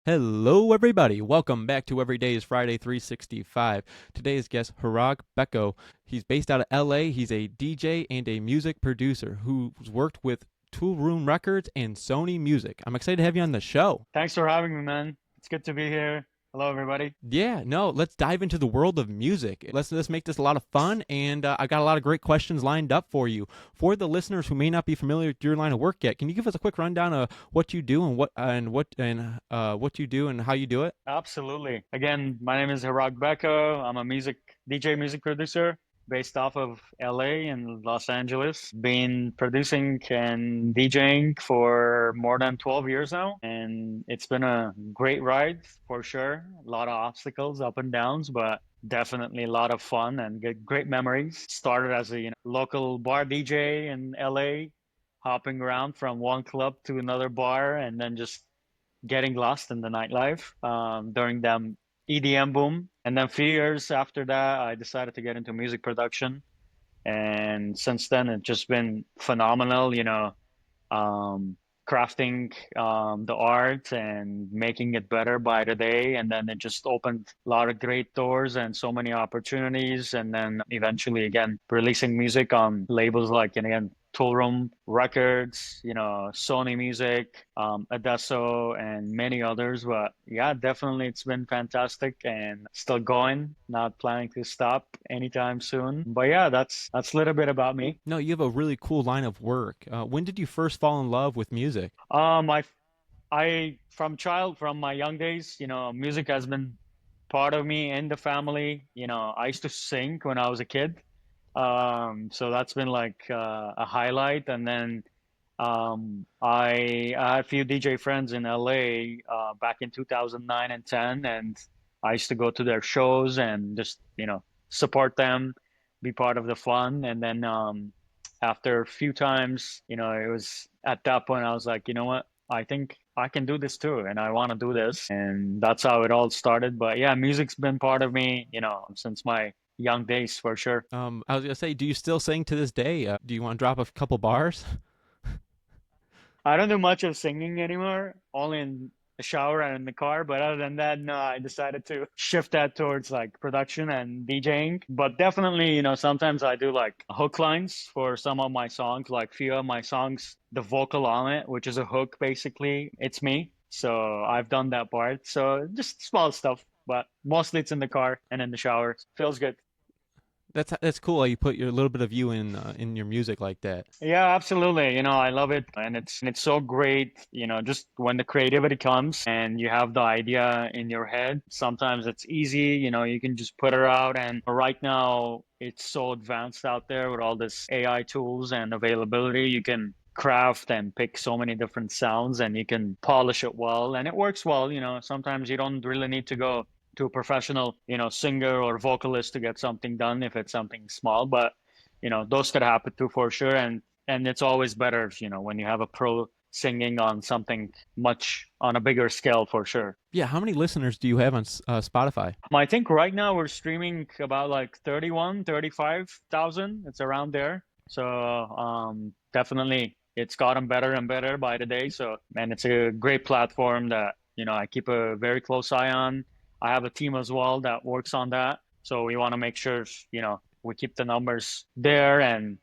Hello, everybody. Welcome back to Every Day is Friday 365. Today's guest, Hrag Beko. He's based out of LA. He's a DJ and a music producer who's worked with Toolroom Records and Sony Music. I'm excited to have you on the show. Thanks for having me, man. It's good to be here. Hello, everybody. Yeah, no, let's dive into the world of music. Let's make this a lot of fun, and I got a lot of great questions lined up for you. For the listeners who may not be familiar with your line of work yet, can you give us a quick rundown of what you do and what you do and how you do it? Absolutely. Again, my name is Hrag Beko. I'm a DJ music producer based off of LA and Los Angeles. Been producing and DJing for more than 12 years now, and it's been a great ride for sure. A lot of obstacles, up and downs, but definitely a lot of fun and great memories. Started as a local bar DJ in LA, hopping around from one club to another bar, and then just getting lost in the nightlife during the EDM boom. And then a few years after that, I decided to get into music production. And since then, it's just been phenomenal, um, crafting the art and making it better by the day. And then it just opened a lot of great doors and so many opportunities. And then eventually, again, releasing music on labels like, and again, Toolroom Records, Sony Music, Adesso, and many others. But yeah, definitely it's been fantastic and still going. Not planning to stop anytime soon. But yeah, that's a little bit about me. No, you have a really cool line of work. When did you first fall in love with music? From my young days, music has been part of me in the family. I used to sing when I was a kid. So that's been like a highlight. And then I had a few DJ friends in LA back in 2009 and 10, and I used to go to their shows and just, support them, be part of the fun. And then after a few times, it was at that point I was like, you know what? I think I can do this too, and I want to do this. And that's how it all started. But yeah, music's been part of me, since my young days for sure. I was gonna say, do you still sing to this day? Do you want to drop a couple bars? I don't do much of singing anymore, only in the shower and in the car. But other than that, no, I decided to shift that towards like production and DJing. But definitely, sometimes I do like hook lines for some of my songs, like few of my songs, the vocal on it, which is a hook basically. It's me. So I've done that part. So just small stuff, but mostly it's in the car and in the shower. Feels good. That's cool. How you put your little bit of you in your music like that. Yeah, absolutely. I love it, and it's so great. Just when the creativity comes and you have the idea in your head, sometimes it's easy. You can just put it out, and right now it's so advanced out there with all this AI tools and availability. You can craft and pick so many different sounds, and you can polish it well, and it works well. Sometimes you don't really need to go to a professional, singer or vocalist to get something done if it's something small, but those could happen too for sure. And it's always better, when you have a pro singing on something much on a bigger scale for sure. Yeah, how many listeners do you have on Spotify? I think right now we're streaming about like 31, 35,000. It's around there. So definitely it's gotten better and better by the day. So, and it's a great platform that, I keep a very close eye on. I have a team as well that works on that. So we want to make sure, we keep the numbers there and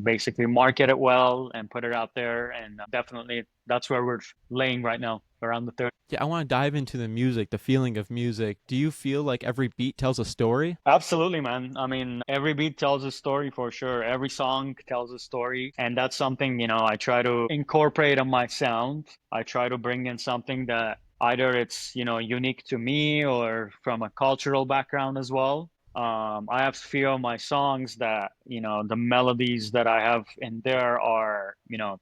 basically market it well and put it out there. And definitely that's where we're laying right now, around the 30. Yeah, I want to dive into the music, the feeling of music. Do you feel like every beat tells a story? Absolutely, man. I mean, every beat tells a story for sure. Every song tells a story. And that's something, I try to incorporate on my sound. I try to bring in something that either it's, unique to me or from a cultural background as well. I have a few of my songs that, the melodies that I have in there are,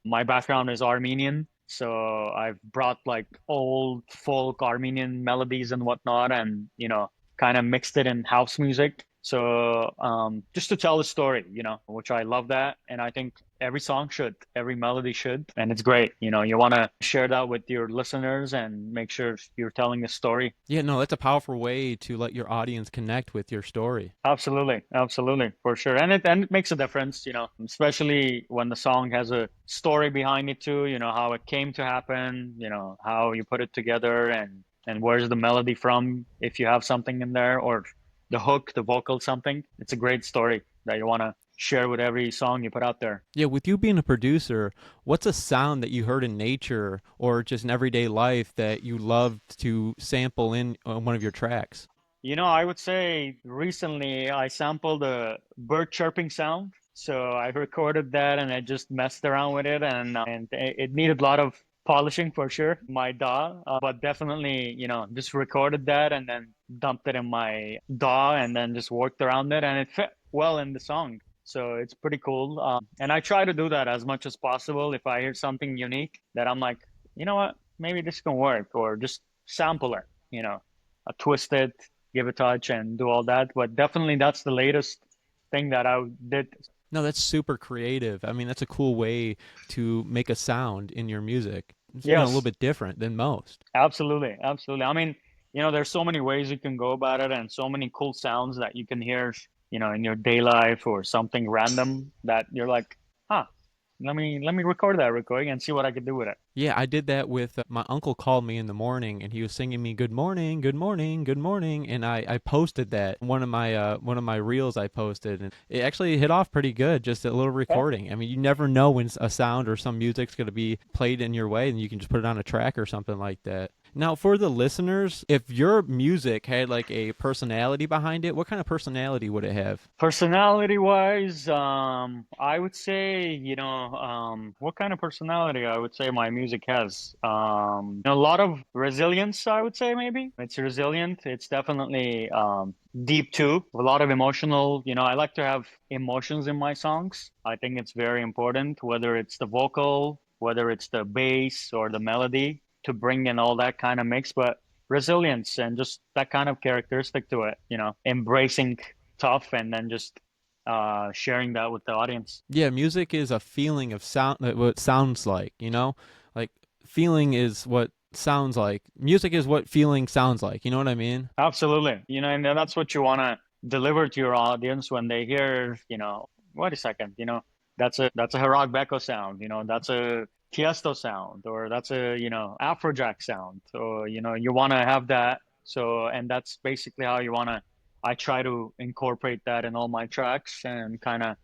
my background is Armenian. So I've brought like old folk Armenian melodies and whatnot and, kind of mixed it in house music. So just to tell a story, which I love that. And I think every song should, every melody should. And it's great. You want to share that with your listeners and make sure you're telling a story. Yeah, no, that's a powerful way to let your audience connect with your story. Absolutely, absolutely, for sure. And it makes a difference, especially when the song has a story behind it too, how it came to happen, how you put it together and where's the melody from if you have something in there or the hook, the vocal, something. It's a great story that you want to share with every song you put out there. Yeah, with you being a producer, what's a sound that you heard in nature or just in everyday life that you loved to sample in on one of your tracks? I would say recently I sampled a bird chirping sound. So I recorded that and I just messed around with it and it needed a lot of polishing for sure, my DAW, but definitely, just recorded that and then dumped it in my DAW and then just worked around it and it fit well in the song. So it's pretty cool. And I try to do that as much as possible. If I hear something unique that I'm like, you know what, maybe this can work or just sample it, twist it, give a touch and do all that. But definitely that's the latest thing that I did. No, that's super creative. I mean, that's a cool way to make a sound in your music. It's, a little Yes, bit different than most. absolutely. Absolutely. I mean, there's so many ways you can go about it and so many cool sounds that you can hear, in your day life or something random that you're like, huh, let me record that recording and see what I can do with it. Yeah, I did that with my uncle called me in the morning and he was singing me good morning, good morning, good morning, and I posted that one of my reels I posted and it actually hit off pretty good, just a little Yeah. recording. I mean, you never know when a sound or some music's going to be played in your way and you can just put it on a track or something like that. Now, for the listeners, if your music had like a personality behind it, what kind of personality would it have? Personality wise, I would say, what kind of personality I would say my music has. A lot of resilience, I would say maybe. It's resilient. It's definitely deep too. A lot of emotional, I like to have emotions in my songs. I think it's very important, whether it's the vocal, whether it's the bass or the melody, to bring in all that kind of mix, but resilience and just that kind of characteristic to it, embracing tough and then just sharing that with the audience. Yeah, music is a feeling of sound, what it sounds like, you know? Like, feeling is what sounds like. Music is what feeling sounds like, you know what I mean? Absolutely. And that's what you want to deliver to your audience when they hear, wait a second, that's a Hrag Beko sound, that's a Tiesto sound, or that's a, Afrojack sound. So, you want to have that. So, and that's basically how I try to incorporate that in all my tracks and kind of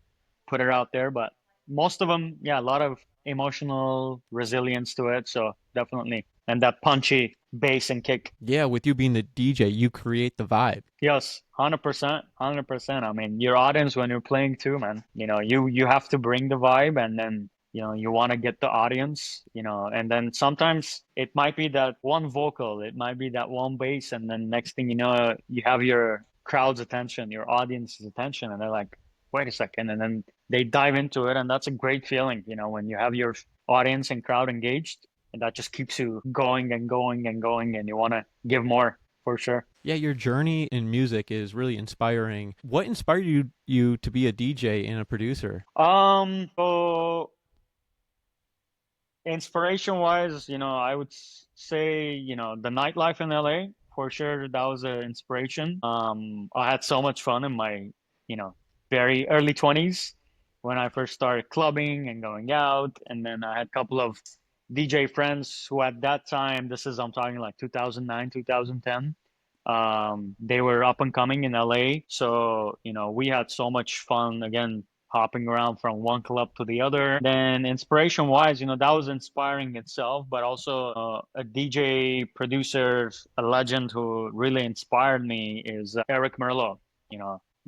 put it out there. But most of them, yeah, a lot of emotional resilience to it. So definitely. And that punchy bass and kick. Yeah, with you being the DJ, you create the vibe. Yes, 100%, 100%. I mean, your audience when you're playing too, man, you have to bring the vibe and then, you want to get the audience, and then sometimes it might be that one vocal, it might be that one bass, and then next thing you know, you have your crowd's attention, your audience's attention, and they're like, wait a second, and then they dive into it, and that's a great feeling, when you have your audience and crowd engaged, and that just keeps you going and going and going, and you want to give more for sure. Yeah, your journey in music is really inspiring. What inspired you to be a DJ and a producer? So inspiration wise, I would say, the nightlife in LA for sure. That was an inspiration. I had so much fun in my, you know, very early 20s when I first started clubbing and going out. And then I had a couple of DJ friends who at that time, I'm talking like 2009, 2010. They were up and coming in LA. So, we had so much fun again, hopping around from one club to the other. Then inspiration wise, that was inspiring itself, but also a DJ producer, a legend who really inspired me is Eric Merlo.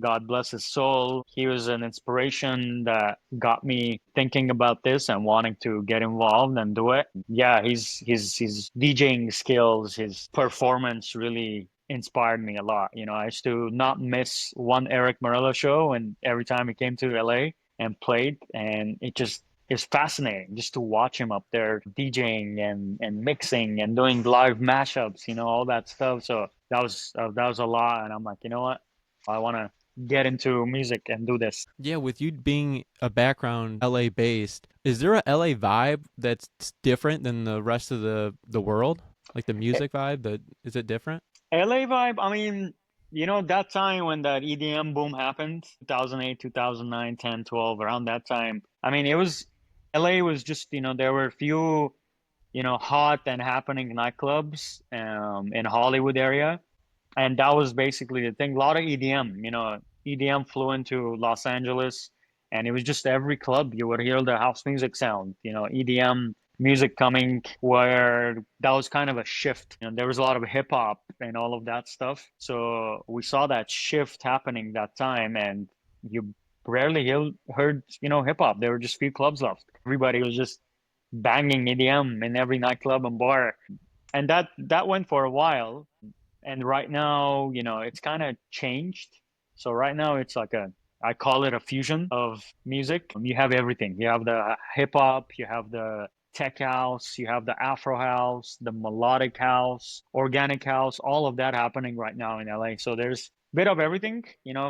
God bless his soul. He was an inspiration that got me thinking about this and wanting to get involved and do it. Yeah, his DJing skills, his performance really inspired me a lot. I used to not miss one Eric Morello show, and every time he came to LA and played, and it just is fascinating just to watch him up there DJing and mixing and doing live mashups, all that stuff. So that was a lot, and I'm like, you know what? I want to get into music and do this. Yeah, with you being a background LA based, is there a LA vibe that's different than the rest of the world? Like the music vibe, is it different? LA vibe, I mean, that time when that EDM boom happened, 2008, 2009, 10, 12, around that time. I mean, LA was just, there were a few, hot and happening nightclubs in Hollywood area. And that was basically the thing. A lot of EDM, EDM flew into Los Angeles, and it was just every club you would hear the house music sound, EDM music coming, where that was kind of a shift. There was a lot of hip hop and all of that stuff. So we saw that shift happening that time, and you rarely heard, hip hop. There were just few clubs left. Everybody was just banging EDM in every nightclub and bar. And that went for a while. And right now, it's kind of changed. So right now it's like I call it a fusion of music. You have everything. You have the hip hop, you have the tech house, you have the Afro house, the melodic house, organic house, all of that happening right now in LA. So there's a bit of everything,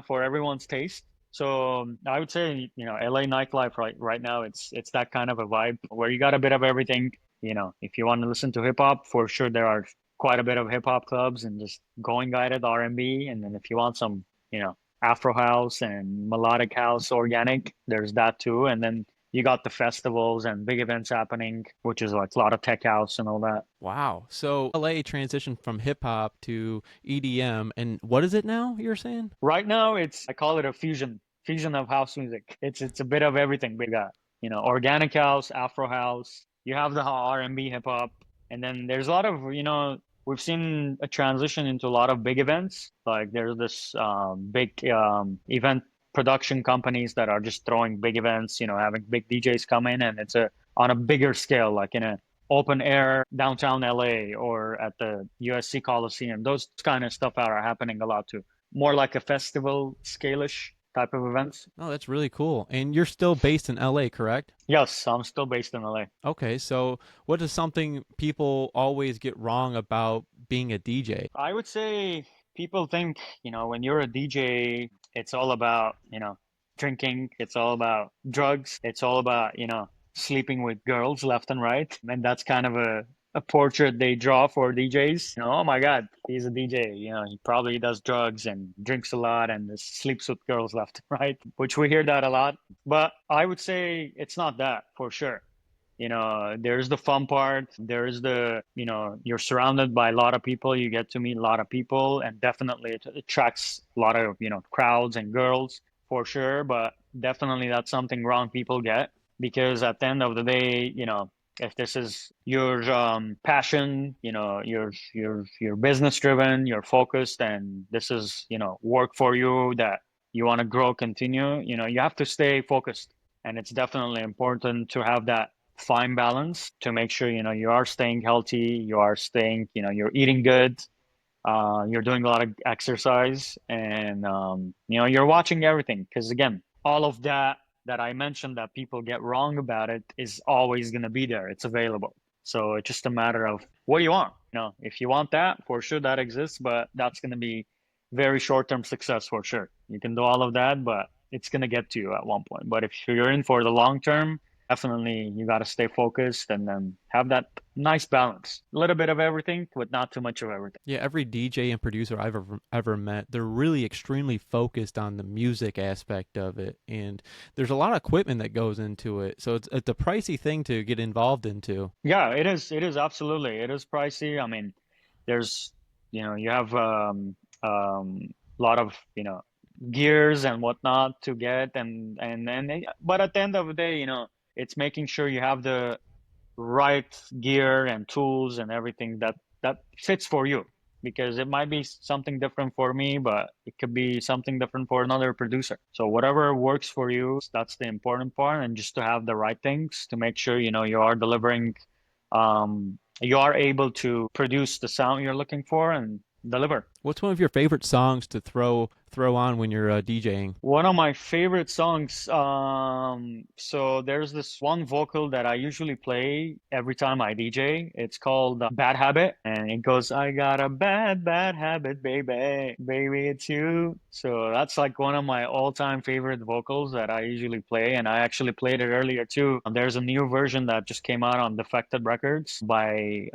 for everyone's taste. So I would say, LA nightlife right now, it's that kind of a vibe where you got a bit of everything. If you want to listen to hip hop, for sure there are quite a bit of hip hop clubs and just going guided R&B. And then if you want some, Afro house and melodic house, organic, there's that too. And then you got the festivals and big events happening, which is like a lot of tech house and all that. Wow. So LA transitioned from hip hop to EDM, and what is it now? You're saying? Right now, I call it a fusion of house music. It's a bit of everything. We got, organic house, Afro house. You have the R&B hip hop, and then there's a lot of, we've seen a transition into a lot of big events. Like there's this big event production companies that are just throwing big events, having big DJs come in, and it's on a bigger scale, like in a open air downtown LA or at the USC Coliseum. Those kind of stuff are happening a lot too. More like a festival scale-ish type of events. Oh, that's really cool. And you're still based in LA, correct? Yes, I'm still based in LA. Okay, so what is something people always get wrong about being a DJ? I would say people think, when you're a DJ, it's all about, drinking, it's all about drugs, it's all about, sleeping with girls left and right. And that's kind of a portrait they draw for DJs. Oh my God, he's a DJ. He probably does drugs and drinks a lot and sleeps with girls left and right, which we hear that a lot. But I would say it's not that for sure. There's the fun part. There's you're surrounded by a lot of people. You get to meet a lot of people, and definitely it attracts a lot of, crowds and girls for sure. But definitely that's something wrong people get, because at the end of the day, if this is your passion, you're business driven, you're focused, and this is, work for you that you want to grow, continue, you have to stay focused. And it's definitely important to have that fine balance to make sure, you are staying healthy, you are staying, you're eating good, you're doing a lot of exercise, and, you're watching everything. Because again, all of that I mentioned that people get wrong about it is always going to be there. It's available. So it's just a matter of what you want. If you want that, for sure that exists, but that's going to be very short-term success for sure. You can do all of that, but it's going to get to you at one point. But if you're in for the long term, definitely you got to stay focused and then have that nice balance. A little bit of everything, but not too much of everything. Yeah, every DJ and producer I've ever met, they're really extremely focused on the music aspect of it, and there's a lot of equipment that goes into it. So it's a pricey thing to get involved into. Yeah, it is. It is absolutely. It is pricey. I mean, there's, you have a lot of, gears and whatnot to get, but at the end of the day, it's making sure you have the right gear and tools and everything that fits for you, because it might be something different for me, but it could be something different for another producer. So whatever works for you, that's the important part. And just to have the right things to make sure, you are delivering, you are able to produce the sound you're looking for, and deliver. What's one of your favorite songs to throw on when you're DJing? One of my favorite songs, so there's this one vocal that I usually play every time I DJ. It's called Bad Habit, and it goes, I got a bad, bad habit, baby, baby, it's you. So that's like one of my all-time favorite vocals that I usually play, and I actually played it earlier too. There's a new version that just came out on Defected Records by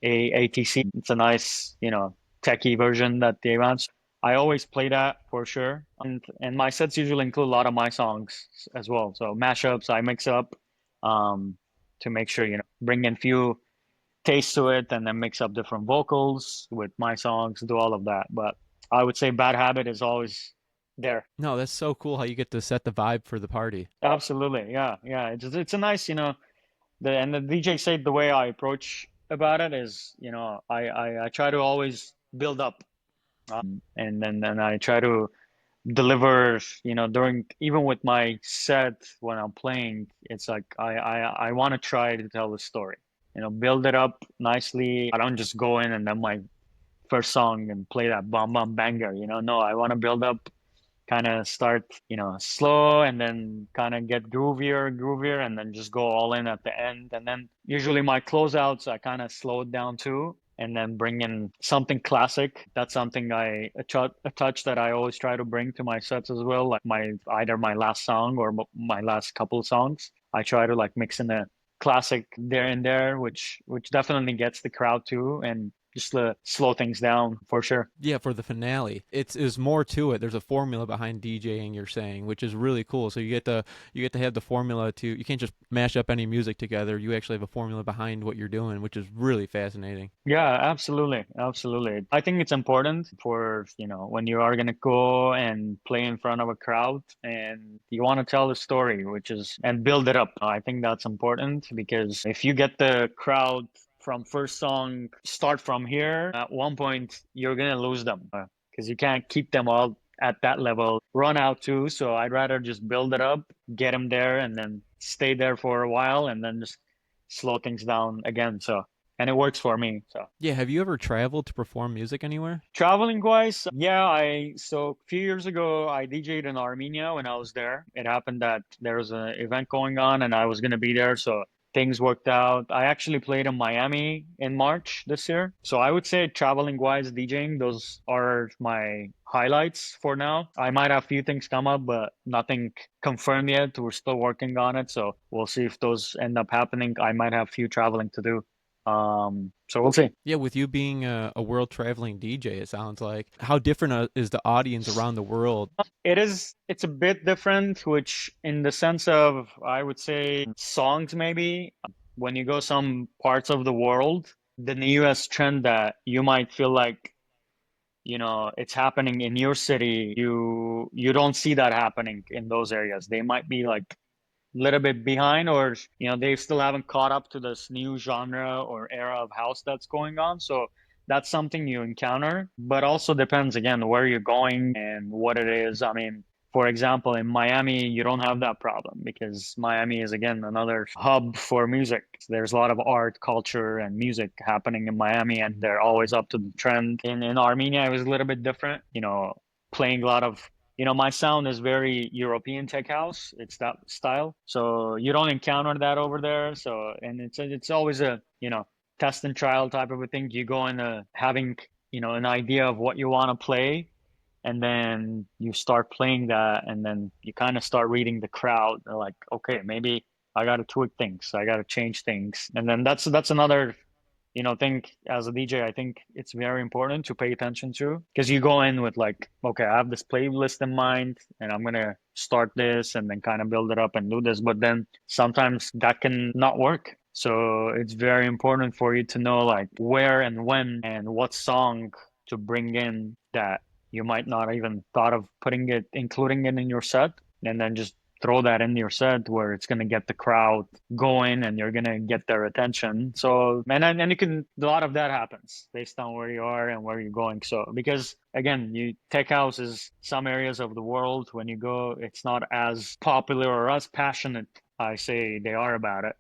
ATC. It's a nice, techie version that they launched. I always play that for sure. And my sets usually include a lot of my songs as well. So mashups, I mix up to make sure, bring in few tastes to it and then mix up different vocals with my songs, do all of that. But I would say Bad Habit is always there. No, that's so cool how you get to set the vibe for the party. Absolutely. Yeah. Yeah. It's a nice, the DJ said the way I approach about it is, I try to always build up. And then I try to deliver, during even with my set when I'm playing, it's like I want to try to tell the story, build it up nicely. I don't just go in and then my first song and play that bomb bomb banger, no, I want to build up, kind of start, slow and then kind of get groovier and then just go all in at the end. And then usually my closeouts, I kind of slow it down too and then bring in something classic. That's something a touch that I always try to bring to my sets as well. Like either my last song or my last couple of songs. I try to like mix in a classic there and there, which definitely gets the crowd too. And just to slow things down for sure. Yeah, for the finale, it's more to it. There's a formula behind DJing. You're saying, which is really cool. So you get to have the formula to. You can't just mash up any music together. You actually have a formula behind what you're doing, which is really fascinating. Yeah, absolutely. Absolutely. I think it's important for, when you are going to go and play in front of a crowd and you want to tell a story, and build it up. I think that's important because if you get the crowd from first song, start from here, at one point you're going to lose them because you can't keep them all at that level, run out too. So I'd rather just build it up, get them there, and then stay there for a while and then just slow things down again. So and it works for me. So Yeah, have you ever traveled to perform music anywhere? traveling wise, yeah, a few years ago I DJ'd in Armenia when I was there. It happened that there was an event going on and I was gonna be there, so things worked out. I actually played in Miami in March this year. So I would say traveling wise, DJing, those are my highlights for now. I might have a few things come up, but nothing confirmed yet. We're still working on it. So we'll see if those end up happening. I might have a few traveling to do. So we'll see. Yeah, with you being a world traveling DJ, it sounds like. How different is the audience around the world? It's a bit different, which in the sense of, I would say songs maybe. When you go some parts of the world, the newest trend that you might feel like, it's happening in your city, you don't see that happening in those areas. They might be like little bit behind or they still haven't caught up to this new genre or era of house that's going on, so that's something you encounter, but also depends again where you're going and what it is. I mean, for example, in Miami you don't have that problem because Miami is again another hub for music. There's a lot of art, culture and music happening in Miami and they're always up to the trend. In Armenia it was a little bit different, playing a lot of, my sound is very European tech house. It's that style. So you don't encounter that over there. So, and it's always a, test and trial type of a thing. You go in having, an idea of what you want to play, and then you start playing that, and then you kind of start reading the crowd. They're like, okay, maybe I got to tweak things. I got to change things. And then that's another think as a DJ, I think it's very important to pay attention to because you go in with like, okay, I have this playlist in mind and I'm gonna start this and then kind of build it up and do this. But then sometimes that can not work. So it's very important for you to know like where and when and what song to bring in that you might not even thought of including it in your set, and then just throw that in your set where it's going to get the crowd going and you're going to get their attention. So, and you can, a lot of that happens based on where you are and where you're going. So, because again, tech house is some areas of the world when you go, it's not as popular or as passionate, I say they are about it,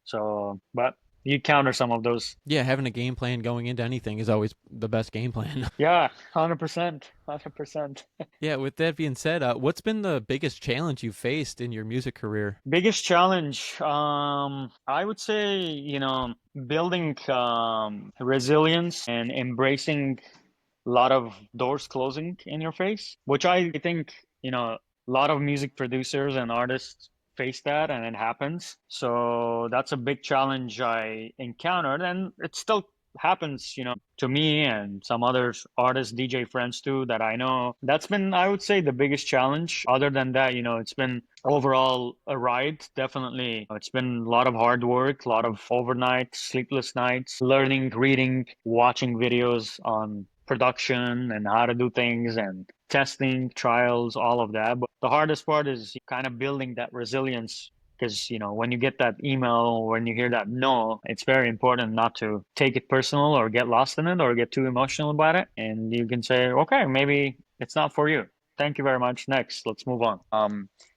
So, but you counter some of those. Yeah, having a game plan going into anything is always the best game plan. Yeah, 100%, 100%. Yeah, with that being said, what's been the biggest challenge you faced in your music career? Biggest challenge, I would say, building resilience and embracing a lot of doors closing in your face, which I think, a lot of music producers and artists face that and it happens. So that's a big challenge I encountered, and it still happens, to me and some other artists, DJ friends too, that I know. That's been, I would say, the biggest challenge. Other than that, it's been overall a ride. Definitely, it's been a lot of hard work, a lot of overnight, sleepless nights, learning, reading, watching videos on production and how to do things and testing, trials, all of that. But the hardest part is kind of building that resilience because, when you get that email, when you hear that no, it's very important not to take it personal or get lost in it or get too emotional about it. And you can say, okay, maybe it's not for you. Thank you very much. Next, let's move on.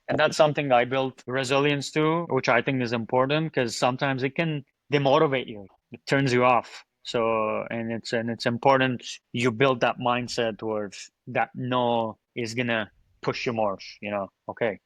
And that's something I built resilience to, which I think is important because sometimes it can demotivate you. It turns you off. So, and it's important you build that mindset towards that no is gonna push you more, okay,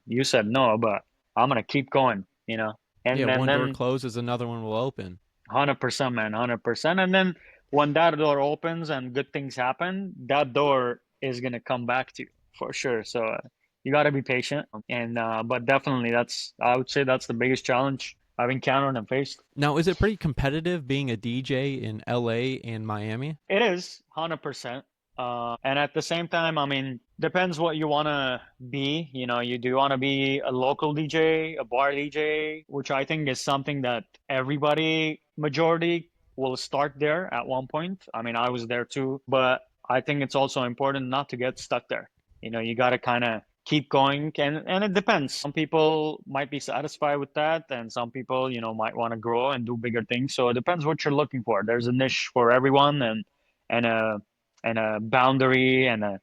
you said no, but I'm gonna keep going, Yeah, and then one door then closes, another one will open. 100%, man, 100%. And then when that door opens and good things happen, that door is gonna come back to you for sure. So you got to be patient, and but definitely I would say that's the biggest challenge I've encountered and faced. Now, is it pretty competitive being a DJ in LA and Miami? It is 100%. And at the same time, I mean, depends what you want to be. You do want to be a local DJ, a bar DJ, which I think is something that everybody, majority, will start there at one point. I mean, I was there too, but I think it's also important not to get stuck there. You got to kind of keep going, and it depends. Some people might be satisfied with that, and some people, might want to grow and do bigger things. So it depends what you're looking for. There's a niche for everyone, and a boundary and a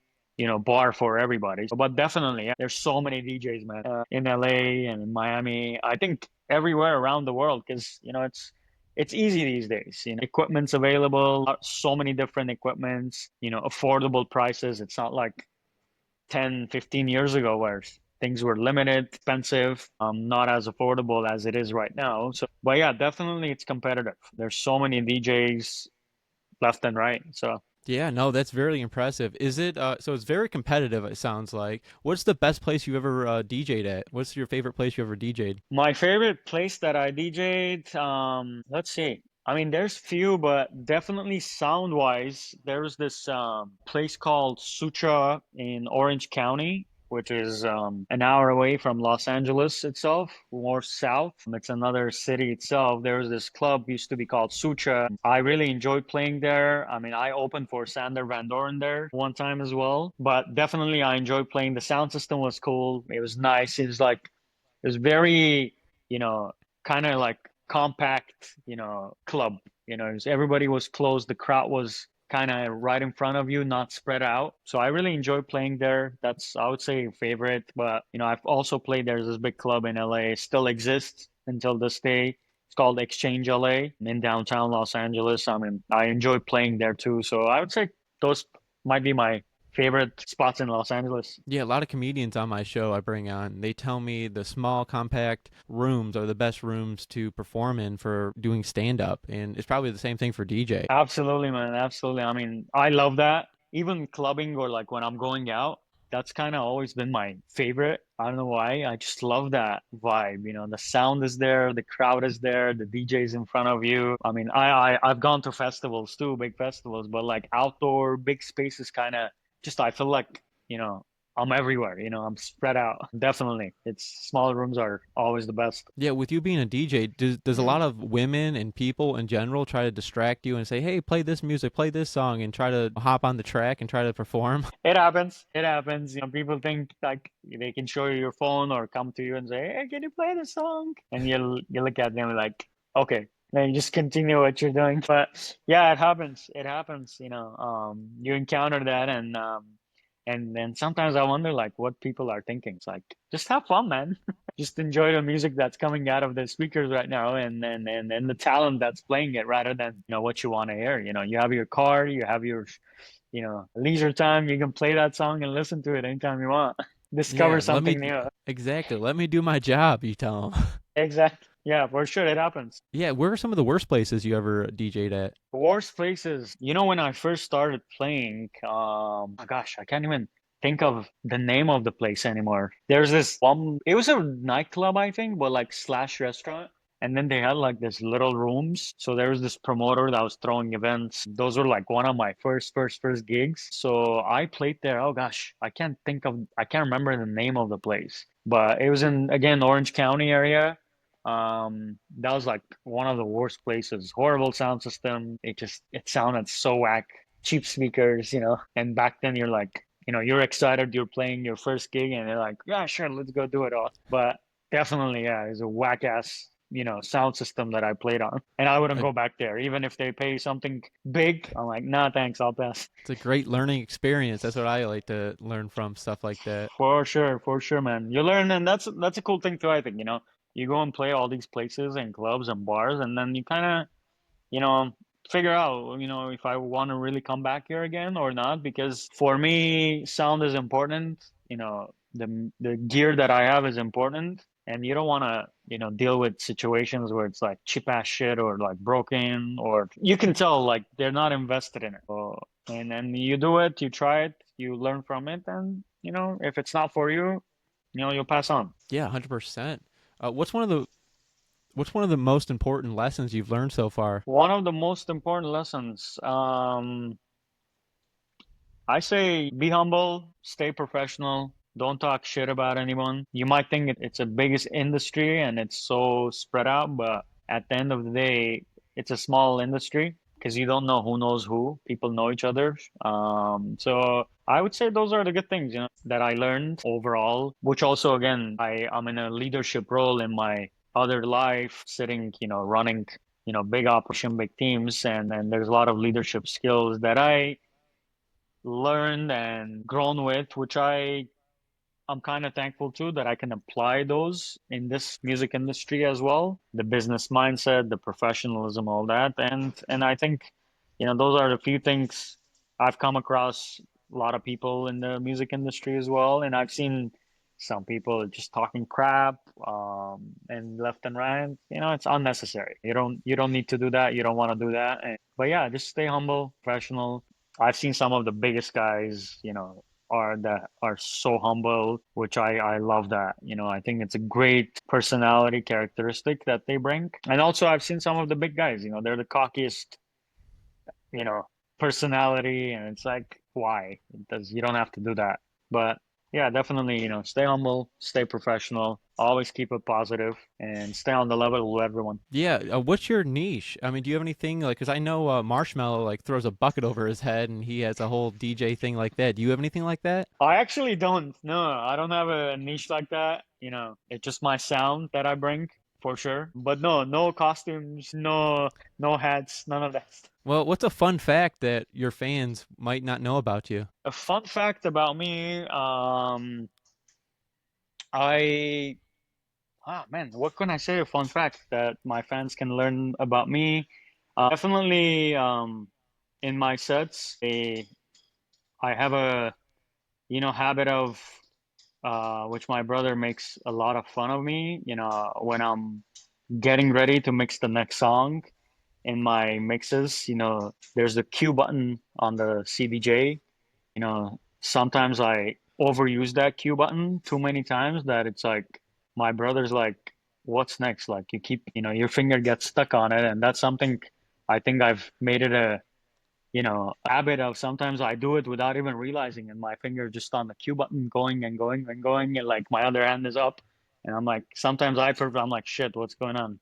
bar for everybody. But definitely, yeah, there's so many DJs, man, in LA and in Miami. I think everywhere around the world because it's easy these days. Equipment's available, so many different equipments. Affordable prices. It's not like 10, 15 years ago where things were limited, expensive, not as affordable as it is right now. So, but yeah, definitely it's competitive. There's so many DJs left and right. So Yeah, no, that's very impressive. Is it so it's very competitive, it sounds like. What's the best place you ever DJ'd at? What's your favorite place you ever DJ'd? my favorite place that I DJ'd, let's see. I mean, there's few, but definitely sound wise, there's this place called Sutra in Orange County, which is an hour away from Los Angeles itself, more south. It's another city itself. There's this club used to be called Sutra. I really enjoyed playing there. I mean, I opened for Sander Van Doren there one time as well, but definitely I enjoyed playing. The sound system was cool. It was nice. It was very, you know, kind of like compact, club. Everybody was close. The crowd was kind of right in front of you, not spread out. So I really enjoy playing there. That's, I would say, favorite. But, I've also played, there's this big club in LA, still exists until this day. It's called Exchange LA in downtown Los Angeles. I mean, I enjoy playing there too. So I would say those might be my favorite spots in Los Angeles. Yeah, a lot of comedians on my show I bring on, they tell me the small, compact rooms are the best rooms to perform in for doing stand up. And it's probably the same thing for DJ. Absolutely, man. Absolutely. I mean, I love that. Even clubbing or like when I'm going out, that's kind of always been my favorite. I don't know why. I just love that vibe. The sound is there, the crowd is there, the DJ's in front of you. I mean, I've gone to festivals too, big festivals, but like outdoor big spaces kind of just I feel like, I'm everywhere, I'm spread out. Definitely. It's small rooms are always the best. Yeah, with you being a DJ, does a lot of women and people in general try to distract you and say, "Hey, play this music, play this song," and try to hop on the track and try to perform? It happens. It happens. People think like they can show you your phone or come to you and say, "Hey, can you play the song?" And you look at them like, "Okay." Then you just continue what you're doing. But yeah, it happens. It happens. You encounter that, and then sometimes I wonder like what people are thinking. It's like just have fun, man. just enjoy the music that's coming out of the speakers right now, and the talent that's playing it, rather than what you want to hear. You have your car, you have your leisure time, you can play that song and listen to it anytime you want. Discover Yeah, something new. exactly. Let me do my job, you tell them. Exactly. Yeah, for sure, it happens. Yeah, where are some of the worst places you ever DJ'd at? Worst places. When I first started playing, oh gosh, I can't even think of the name of the place anymore. There's this one, it was a nightclub, I think, but like slash restaurant. And then they had like this little rooms. So there was this promoter that was throwing events. Those were like one of my first gigs. So I played there. Oh gosh, I can't remember the name of the place. But it was in, again, Orange County area. That was like one of the worst places. Horrible sound system. It sounded so whack. Cheap speakers, and back then you're like, you're excited, you're playing your first gig, and you're like, yeah, sure, let's go do it all. But definitely, yeah, it's a whack ass, sound system that I played on. And I wouldn't Uh, go back there. Even if they pay something big, I'm like, nah, thanks, I'll pass. It's a great learning experience. That's what I like to learn from stuff like that. For sure, man. You learn, and that's a cool thing too, I think, You go and play all these places and clubs and bars, and then you kind of, you know, figure out, if I want to really come back here again or not. Because for me, sound is important. The gear that I have is important, and you don't want to, deal with situations where it's like cheap ass shit or like broken, or you can tell like they're not invested in it. So, and then you do it, you try it, you learn from it, and if it's not for you, you'll pass on. Yeah, 100%. What's one of the most important lessons you've learned so far? One of the most important lessons, I say be humble, stay professional, don't talk shit about anyone. You might think it's a biggest industry and it's so spread out, but at the end of the day, it's a small industry because you don't know who knows who. People know each other. So I would say those are the good things, that I learned overall, which also, again, I'm in a leadership role in my other life, sitting, running, big operation, big teams, and there's a lot of leadership skills that I learned and grown with, which I'm kind of thankful too that I can apply those in this music industry as well. The business mindset, the professionalism, all that, and I think, those are the few things I've come across. A lot of people in the music industry as well, and I've seen some people just talking crap, and left and right. It's unnecessary. You don't need to do that. You don't want to do that. But yeah, just stay humble, professional. I've seen some of the biggest guys, are so humble, which I love that. I think it's a great personality characteristic that they bring. And also I've seen some of the big guys, they're the cockiest, you know, personality, and it's like, why? You don't have to do that. But yeah, definitely, stay humble, stay professional, always keep it positive, and stay on the level with everyone. Yeah, what's your niche? I mean, do you have anything like? Because I know Marshmallow like throws a bucket over his head, and he has a whole DJ thing like that. Do you have anything like that? I actually don't. No, I don't have a niche like that. It's just my sound that I bring, for sure. But no, no costumes, no hats, none of that. Well, what's a fun fact that your fans might not know about you? A fun fact about me, I man, what can I say? A fun fact that my fans can learn about me. Definitely, in my sets, I have a habit of, which my brother makes a lot of fun of me. When I'm getting ready to mix the next song in my mixes, there's a cue button on the CDJ. Sometimes I overuse that cue button too many times that it's like my brother's like, what's next? Like you keep, your finger gets stuck on it. And that's something I think I've made it a, habit of. Sometimes I do it without even realizing, and my finger just on the cue button going and going and going, and like my other hand is up. And I'm like, sometimes I'm like, shit, what's going on?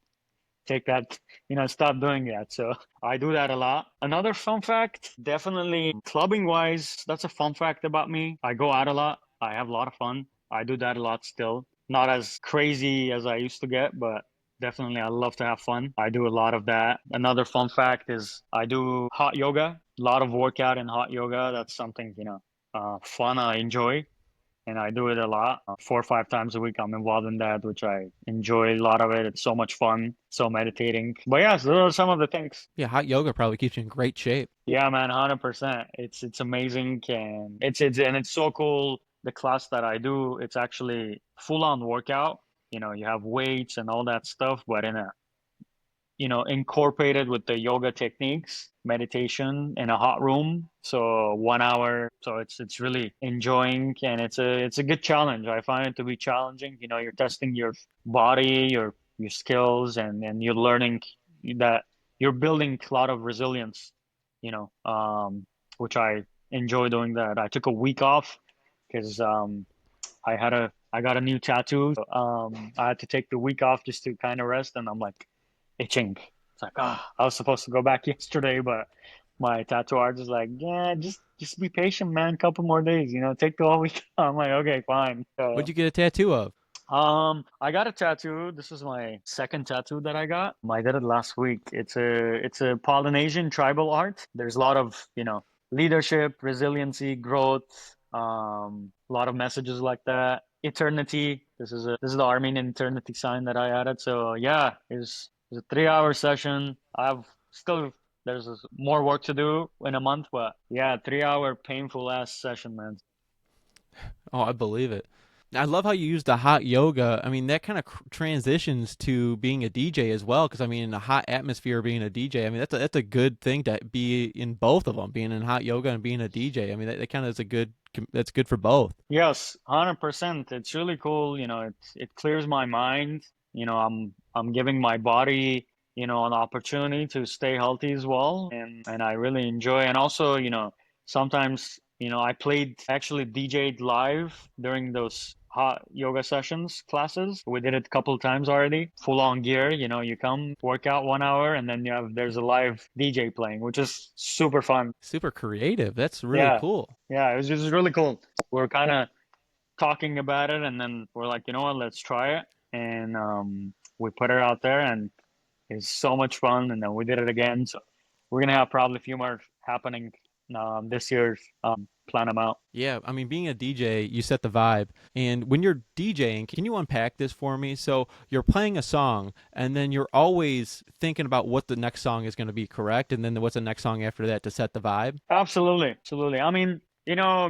Take that, stop doing that. So I do that a lot. Another fun fact, definitely clubbing wise, that's a fun fact about me. I go out a lot. I have a lot of fun. I do that a lot still. Not as crazy as I used to get, but definitely I love to have fun. I do a lot of that. Another fun fact is I do hot yoga, a lot of workout in hot yoga. That's something, fun I enjoy. and I do it a lot. 4 or 5 times a week, I'm involved in that, which I enjoy a lot of it. It's so much fun, so meditating. But yes, those are some of the things. Yeah, hot yoga probably keeps you in great shape. Yeah, man, 100%. It's amazing, and it's so cool. The class that I do, it's actually full on workout. You have weights and all that stuff, but in a incorporated with the yoga techniques, meditation in a hot room. So 1 hour. So it's really enjoying, and it's a good challenge. I find it to be challenging. You're testing your body, your skills, and you're learning that you're building a lot of resilience, which I enjoy doing that. I took a week off because I got a new tattoo. I had to take the week off just to kind of rest, and I'm like itching. It's like, I was supposed to go back yesterday, but my tattoo artist is like, yeah, just be patient, man. Couple more days, take the whole week. I'm like, okay, fine. What'd you get a tattoo of? I got a tattoo. This is my second tattoo that I got. I did it last week. It's a Polynesian tribal art. There's a lot of, leadership, resiliency, growth, a lot of messages like that. Eternity. This is the Armenian eternity sign that I added. So yeah, it's a 3 hour session. I've still there's more work to do in a month, but yeah, 3 hour painful ass session, man. Oh, I believe it. I love how you use the hot yoga. I mean, that kind of transitions to being a DJ as well. Because I mean, in a hot atmosphere, being a DJ, I mean, that's a good thing to be in both of them, being in hot yoga and being a DJ. I mean, that kind of is a good. That's good for both. Yes, 100%. It's really cool. It clears my mind. I'm giving my body, an opportunity to stay healthy as well, and I really enjoy. And also, sometimes, I played actually DJ'd live during those hot yoga sessions classes. We did it a couple of times already. Full on gear, you come work out 1 hour, and then there's a live DJ playing, which is super fun. Super creative. That's really Yeah, cool. yeah, it was just really cool. We're kind of talking about it, and then we're like, you know what, let's try it. And we put it out there, and it's so much fun. And then we did it again. So we're gonna have probably a few more happening this year. Plan them out. Yeah, I mean, being a DJ, you set the vibe. And when you're DJing, can you unpack this for me? So you're playing a song, and then you're always thinking about what the next song is going to be, correct? And then what's the next song after that to set the vibe? Absolutely, absolutely. I mean,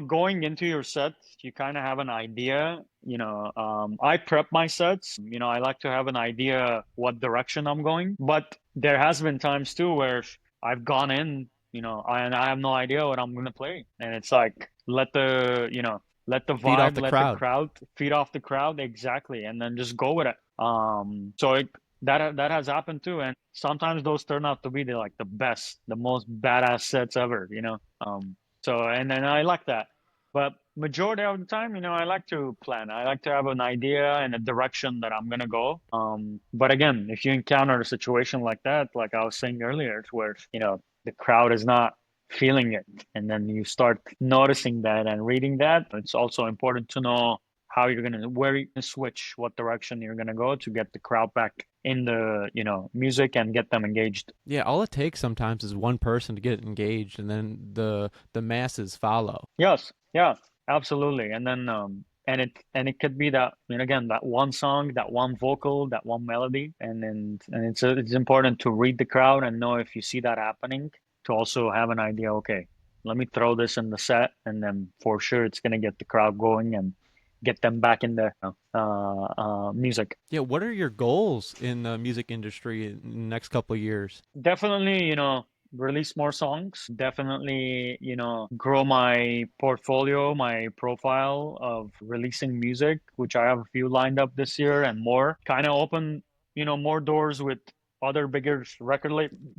going into your set, you kind of have an idea. I prep my sets. I like to have an idea what direction I'm going. But there has been times too where I've gone in, and I have no idea what I'm gonna play, and it's like let the Feed off vibe, the let the crowd. crowd feed off the crowd exactly, and then just go with it. So that has happened too, and sometimes those turn out to be the best, the most badass sets ever. So, and then I like that. But majority of the time, I like to plan. I like to have an idea and a direction that I'm gonna go. But again, if you encounter a situation like that, like I was saying earlier, where the crowd is not feeling it, and then you start noticing that and reading that, it's also important to know where you can switch, what direction you're gonna go to get the crowd back in the music and get them engaged. Yeah, all it takes sometimes is one person to get engaged, and then the masses follow. Yes, yeah, absolutely. And then and it could be that, again, that one song, that one vocal, that one melody, and it's important to read the crowd and know if you see that happening, to also have an idea, okay, let me throw this in the set, and then for sure it's gonna get the crowd going and get them back in the music. Yeah, what are your goals in the music industry in the next couple of years? Definitely, release more songs. Definitely, grow my portfolio, my profile of releasing music, which I have a few lined up this year and more. Kind of open, more doors with other bigger record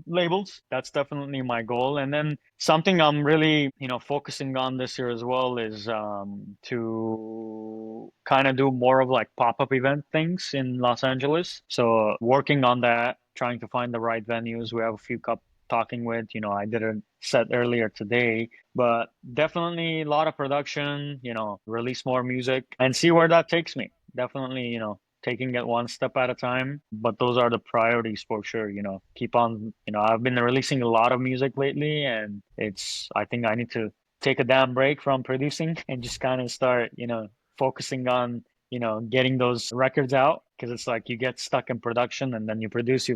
labels. That's definitely my goal. And then something I'm really, focusing on this year as well is to kind of do more of like pop-up event things in Los Angeles. So working on that, trying to find the right venues. We have a few talking with, I did a set earlier today, but definitely a lot of production, release more music and see where that takes me. Definitely, taking it one step at a time, but those are the priorities for sure. Keep on, I've been releasing a lot of music lately, and I think I need to take a damn break from producing and just kind of start, focusing on, getting those records out, because it's like you get stuck in production and then you produce,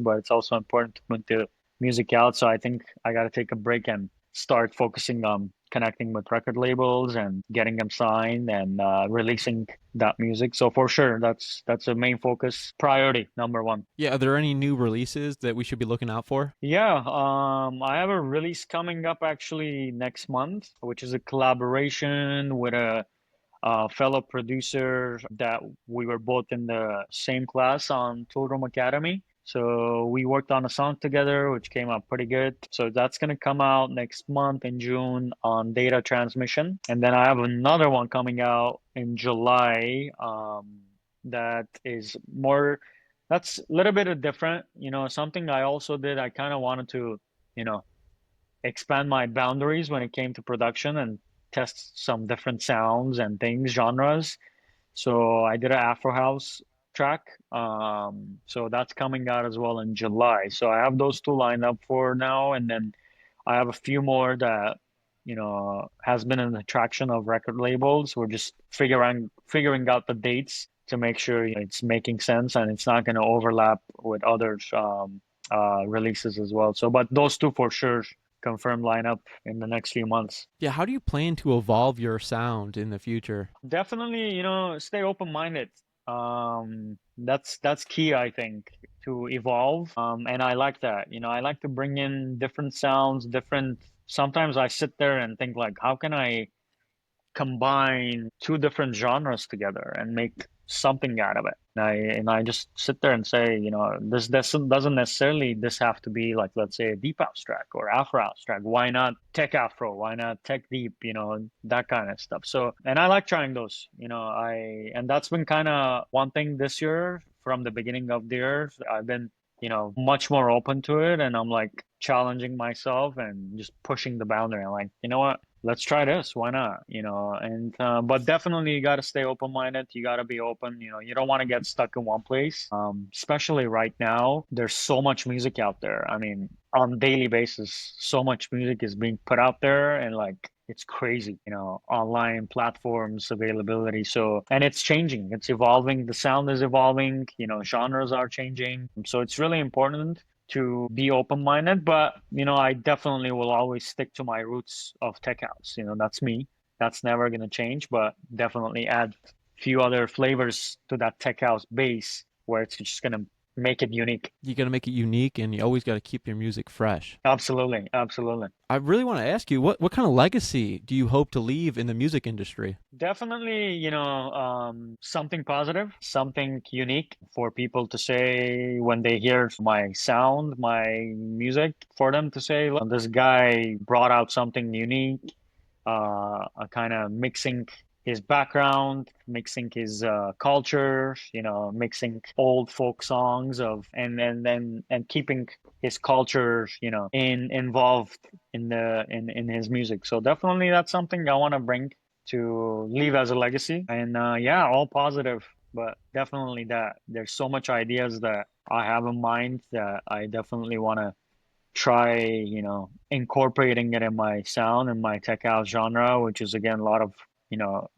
but it's also important to put the music out. So I think I got to take a break and start focusing on connecting with record labels and getting them signed and releasing that music. So for sure, that's a main focus, priority number one. Yeah, are there any new releases that we should be looking out for? Yeah, I have a release coming up actually next month, which is a collaboration with a fellow producer that we were both in the same class on Toolroom Academy. So we worked on a song together, which came out pretty good. So that's going to come out next month in June on Data Transmission. And then I have another one coming out in July, that is more, that's a little bit of different, something I also did. I kind of wanted to, you know, expand my boundaries when it came to production and test some different sounds and things, genres. So I did an Afro House track. So that's coming out as well in July. So I have those two lined up for now, and then I have a few more that, has been an attraction of record labels. We're just figuring out the dates to make sure it's making sense and it's not going to overlap with others releases as well. So, but those two for sure confirmed lineup in the next few months. Yeah, how do you plan to evolve your sound in the future? Definitely, stay open-minded. That's key, I think, to evolve. And I like that. I like to bring in different sounds, different. Sometimes I sit there and think like, how can I combine two different genres together and make something out of it. And I just sit there and say, this doesn't necessarily this have to be like, let's say, a deep house track or Afro house track. Why not tech Afro? Why not tech deep? That kind of stuff. So, and I like trying those. And that's been kind of one thing this year from the beginning of the year. I've been much more open to it, and I'm like challenging myself and just pushing the boundary. I'm like, you know what? Let's try this. Why not? And but definitely you got to stay open-minded. You got to be open. You don't want to get stuck in one place. Especially right now, there's so much music out there. I mean, on a daily basis, so much music is being put out there, and like it's crazy, online platforms availability. So, and it's changing, it's evolving. The sound is evolving. Genres are changing. So it's really important to be open-minded, but I definitely will always stick to my roots of tech house. That's me. That's never going to change, but definitely add a few other flavors to that tech house base where it's just going to make it unique. You got to make it unique, and you always got to keep your music fresh. Absolutely, absolutely. I really want to ask you, what kind of legacy do you hope to leave in the music industry? Definitely, something positive, something unique for people to say when they hear my sound, my music, for them to say, look, this guy brought out something unique, a kind of mixing his background, mixing his culture, mixing old folk songs and keeping his culture, involved in his music. So definitely that's something I want to bring to leave as a legacy. And yeah, all positive, but definitely that there's so much ideas that I have in mind that I definitely want to try, incorporating it in my sound and my tech house genre, which is again a lot of,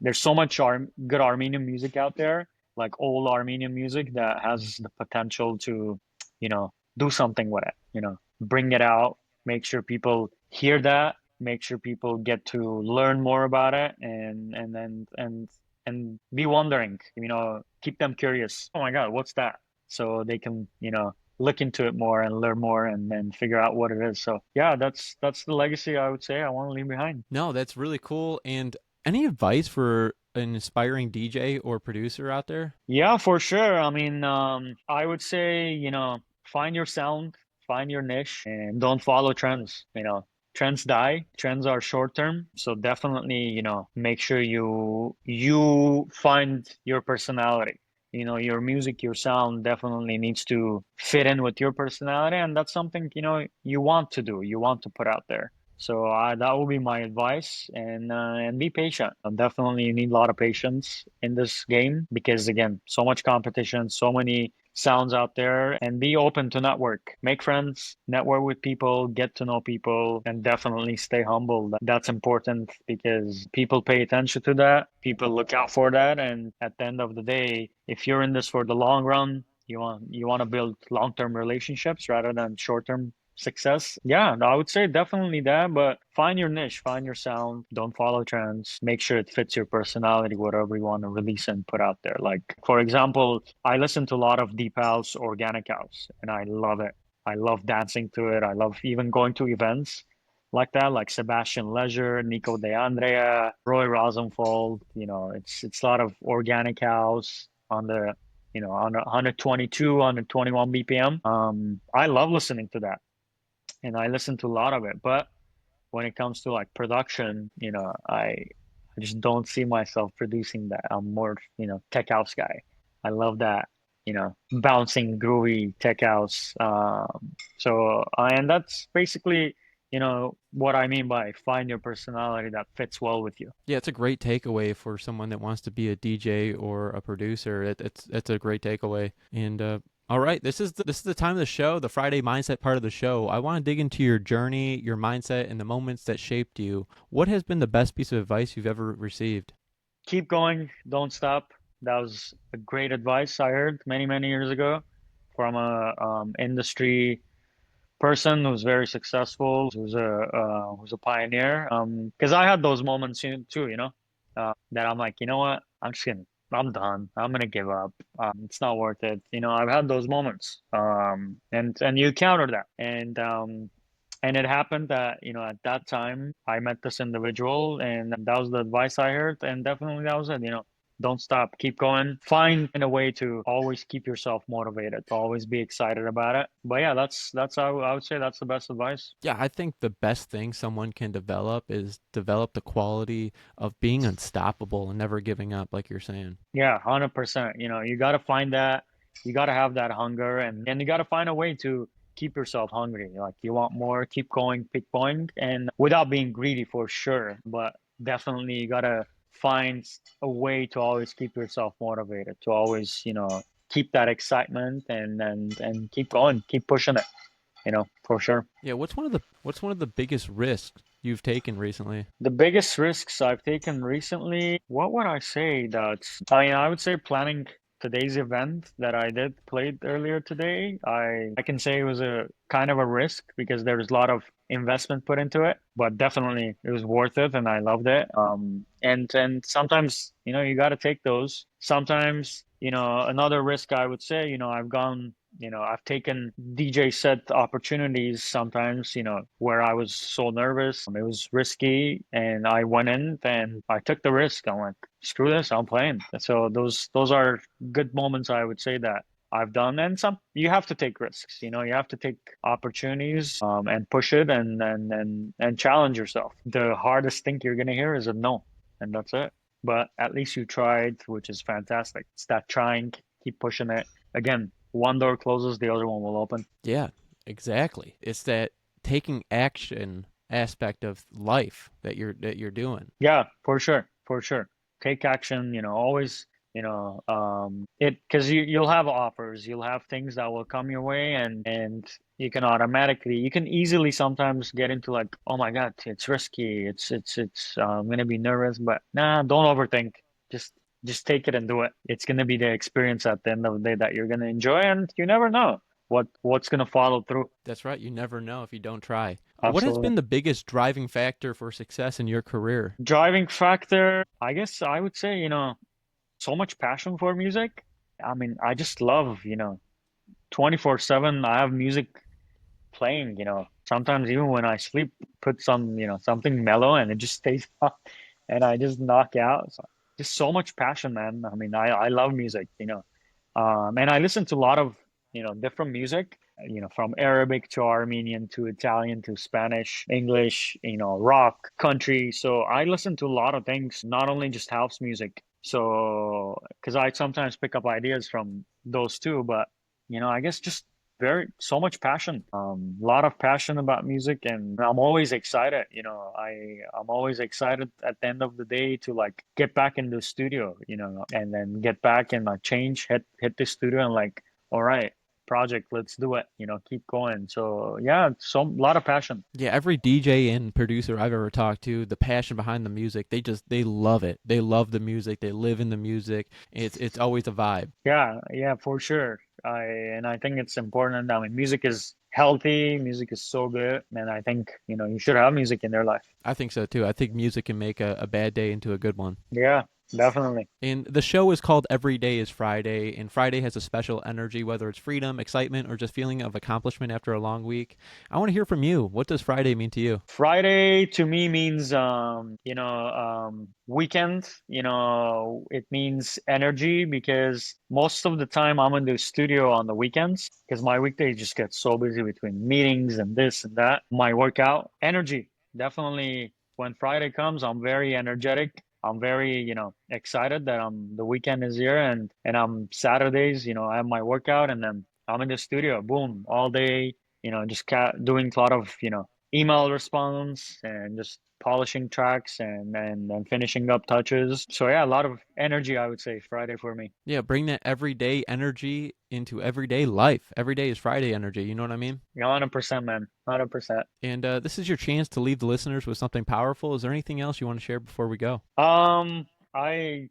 there's so much good Armenian music out there, like old Armenian music that has the potential to, do something with it, bring it out, make sure people hear that, make sure people get to learn more about it, and be wondering, keep them curious. Oh my God, what's that? So they can, look into it more and learn more and then figure out what it is. So yeah, that's the legacy I would say I want to leave behind. No, that's really cool. And any advice for an aspiring DJ or producer out there? Yeah, for sure. I mean, I would say, find your sound, find your niche, and don't follow trends. Trends die. Trends are short term. So definitely, make sure you find your personality. Your music, your sound definitely needs to fit in with your personality, and that's something, you want to do, you want to put out there. So that will be my advice, and be patient. Definitely, you need a lot of patience in this game because again, so much competition, so many sounds out there, and be open to network. Make friends, network with people, get to know people, and definitely stay humble. That's important because people pay attention to that. People look out for that. And at the end of the day, if you're in this for the long run, you want to build long-term relationships rather than short-term success. Yeah, I would say definitely that, but find your niche, find your sound, don't follow trends, make sure it fits your personality, whatever you want to release and put out there. Like, for example, I listen to a lot of deep house, organic house, and I love it. I love dancing to it. I love even going to events like that, like Sebastian Leisure, Nico De Andrea, Roy Rosenfold. It's a lot of organic house on the on 122, 121 BPM. I love listening to that, and I listen to a lot of it. But when it comes to like production, I just don't see myself producing that. I'm more, tech house guy. I love that, bouncing, groovy tech house. And that's basically, what I mean by find your personality that fits well with you. Yeah, it's a great takeaway for someone that wants to be a DJ or a producer. It's a great takeaway. And all right, this is the time of the show, the Friday mindset part of the show. I want to dig into your journey, your mindset, and the moments that shaped you. What has been the best piece of advice you've ever received? Keep going, don't stop. That was a great advice I heard many, many years ago from a industry person who's very successful, who's a pioneer. Because I had those moments too, that I'm like, you know what, I'm done. I'm gonna give up. It's not worth it. I've had those moments. And you counter that. And it happened that, at that time I met this individual, and that was the advice I heard, and definitely that was it. Don't stop, keep going, find a way to always keep yourself motivated, to always be excited about it. But yeah, that's how I would say that's the best advice. Yeah, I think the best thing someone can develop is develop the quality of being unstoppable and never giving up, like you're saying. Yeah, 100%. You got to find that. You got to have that hunger, and you got to find a way to keep yourself hungry. Like, you want more, keep going, and without being greedy for sure. But definitely you got to find a way to always keep yourself motivated, to always, keep that excitement, and keep going, keep pushing it, for sure. Yeah, what's one of the biggest risks you've taken recently? The biggest risks I've taken recently, what would I say? I would say planning today's event that I did played earlier today. I can say it was a kind of a risk because there was a lot of investment put into it, but definitely it was worth it and I loved it. And sometimes, you got to take those. Sometimes, another risk I would say, I've taken DJ set opportunities sometimes, where I was so nervous. It was risky and I went in and I took the risk. I'm like, screw this, I'm playing. So those are good moments I would say that I've done. And some you have to take risks, you have to take opportunities, and push it and challenge yourself. The hardest thing you're gonna hear is a no, and that's it. But at least you tried, which is fantastic. It's that trying, keep pushing it. Again, one door closes, the other one will open. Yeah, exactly. It's that taking action aspect of life that you're doing. Yeah, for sure, for sure. Take action, always, it because you'll have offers, you'll have things that will come your way, and you can easily sometimes get into like, oh my God, it's risky, it's I'm gonna be nervous, but nah, don't overthink. Just just take it and do it. It's gonna be the experience at the end of the day that you're gonna enjoy, and you never know what's gonna follow through. That's right. You never know if you don't try. What has Absolutely. been the biggest driving factor for success in your career? Driving factor, I guess I would say, so much passion for music. I mean, I just love, 24/7. I have music playing, sometimes even when I sleep, put some, something mellow and it just stays on and I just knock out. So, just so much passion, man. I mean, I love music, and I listen to a lot of, different music, from Arabic to Armenian to Italian to Spanish, English, rock, country. So I listen to a lot of things, not only just house music. So, because I sometimes pick up ideas from those too, but, I guess just so much passion, a lot of passion about music, and I'm always excited. I'm always excited at the end of the day to like get back in the studio, and then get back and like hit the studio and like all right, project, let's do it, keep going. So yeah, a lot of passion. Yeah, every DJ and producer I've ever talked to, the passion behind the music, they love it. They love the music. They live in the music. It's always a vibe. Yeah, for sure. I think it's important. I mean, music is healthy, music is so good, and I think, you should have music in their life. I think so too. I think music can make a bad day into a good one. Yeah, definitely. And the show is called Every Day is Friday, and Friday has a special energy, whether it's freedom, excitement, or just feeling of accomplishment after a long week. I want to hear from you. What does Friday mean to you? Friday to me means, weekend. It means energy because most of the time I'm in the studio on the weekends because my weekdays just get so busy between meetings and this and that. My workout energy, definitely when Friday comes, I'm very energetic. I'm very, excited that the weekend is here and I'm Saturdays, I have my workout and then I'm in the studio, boom, all day, just doing a lot of, email response and just polishing tracks and finishing up touches. So yeah, a lot of energy, I would say, Friday for me. Yeah, bring that everyday energy into everyday life. Every day is Friday energy. You know what I mean? 100%, man. 100%. And this is your chance to leave the listeners with something powerful. Is there anything else you want to share before we go? I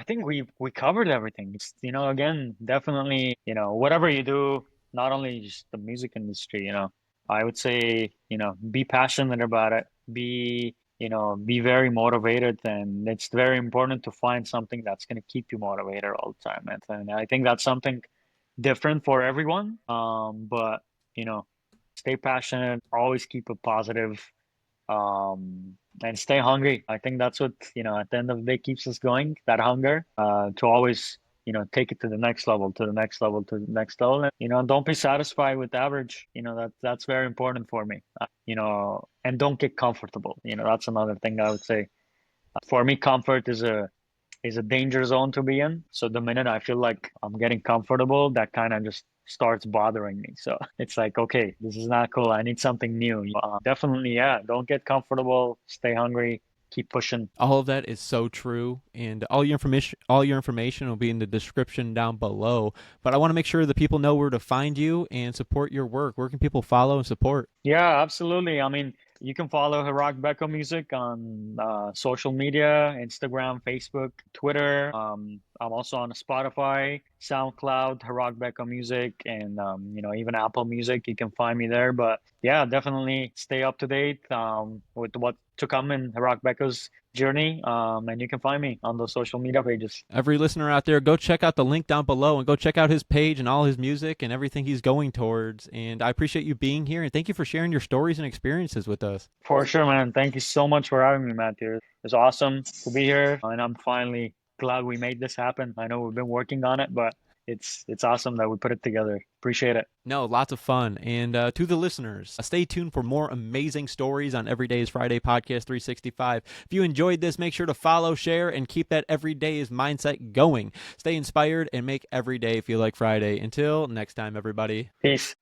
think we covered everything. It's, again, definitely, whatever you do, not only just the music industry, I would say, be passionate about it, be very motivated, and it's very important to find something that's going to keep you motivated all the time. And I think that's something different for everyone. But, stay passionate, always keep it positive, and stay hungry. I think that's what, at the end of the day keeps us going, that hunger, to always, take it to the next level, to the next level, to the next level. And, don't be satisfied with average. That's very important for me. And don't get comfortable. That's another thing I would say. For me, comfort is a danger zone to be in. So the minute I feel like I'm getting comfortable, that kind of just starts bothering me. So it's like, okay, this is not cool. I need something new. Definitely, yeah. Don't get comfortable. Stay hungry. Keep pushing. All of that is so true, and all your information will be in the description down below. But I want to make sure that people know where to find you and support your work. Where can people follow and support? Yeah, absolutely. I mean, you can follow Hrag Beko Music on social media, Instagram, Facebook, Twitter. I'm also on Spotify, SoundCloud, Hrag Beko Music, and even Apple Music. You can find me there. But yeah, definitely stay up to date with what to come in Hrag Beko's journey. And you can find me on those social media pages. Every listener out there, go check out the link down below and go check out his page and all his music and everything he's going towards. And I appreciate you being here, and thank you for sharing your stories and experiences with us. For sure, man. Thank you so much for having me, Matthew. It's awesome to be here, and I'm finally glad we made this happen. I know we've been working on it, but it's awesome that we put it together. Appreciate it. No, lots of fun. And to the listeners, stay tuned for more amazing stories on Every Day is Friday Podcast 365. If you enjoyed this, make sure to follow, share, and keep that every day is mindset going. Stay inspired and make every day feel like Friday. Until next time, everybody. Peace.